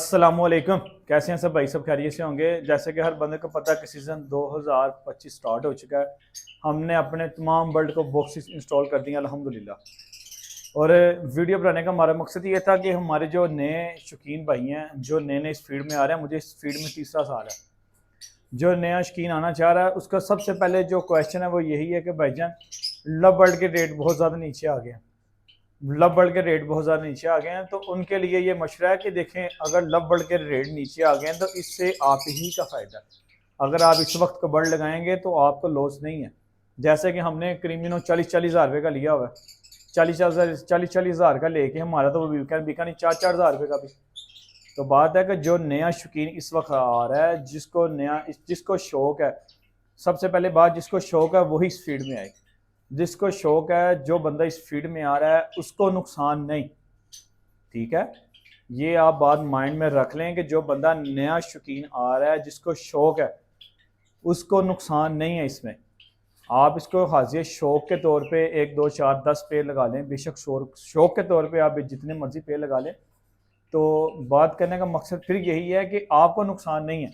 अस्सलामुअलैकुम। कैसे हैं सब भाई? सब खैरियत से होंगे। जैसे कि हर बंदे को पता है कि सीज़न 2025 स्टार्ट हो चुका है। हमने अपने तमाम वर्ल्ड कप बॉक्सेस इंस्टॉल कर दिए अल्हम्दुलिल्लाह। और वीडियो बनाने का हमारा मकसद ये था कि हमारे जो नए शौकीन भाई हैं, जो नए नए इस फील्ड में आ रहे हैं, मुझे इस फील्ड में तीसरा साल है, जो नया शौकीन आना चाह रहा है उसका सबसे पहले जो क्वेश्चन है वो यही है कि भाईजान लव वर्ल्ड के रेट बहुत ज़्यादा नीचे आ गए हैं। लव बर्ड के रेट बहुत ज़्यादा नीचे आ गए हैं, तो उनके लिए ये मशवरा है कि देखें, अगर लव बर्ड के रेट नीचे आ गए हैं तो इससे आप ही का फ़ायदा है। अगर आप इस वक्त को बर्ड लगाएंगे तो आपको लॉस नहीं है। जैसे कि हमने क्रीमिनो 40,000 रुपये का लिया हुआ है, 40,000 का लेके हमारा तो वो बिका नहीं 4,000 रुपये का भी। तो बात है कि जो नया शौकीन इस वक्त आ रहा है, जिसको शौक है, सबसे पहले बात, जिसको शौक है वही इस फील्ड में आए। जिसको शौक है, जो बंदा इस फील्ड में आ रहा है उसको नुकसान नहीं। ठीक है, ये आप बात माइंड में रख लें कि जो बंदा नया शौकीन आ रहा है, जिसको शौक है, उसको नुकसान नहीं है इसमें। आप इसको हाजिर शौक के तौर पे 1 2 4 10 पेड़ लगा लें, बेशक शौक के तौर पे आप जितने मर्जी पेड़ लगा लें। तो बात करने का मकसद फिर यही है कि आपको नुकसान नहीं है।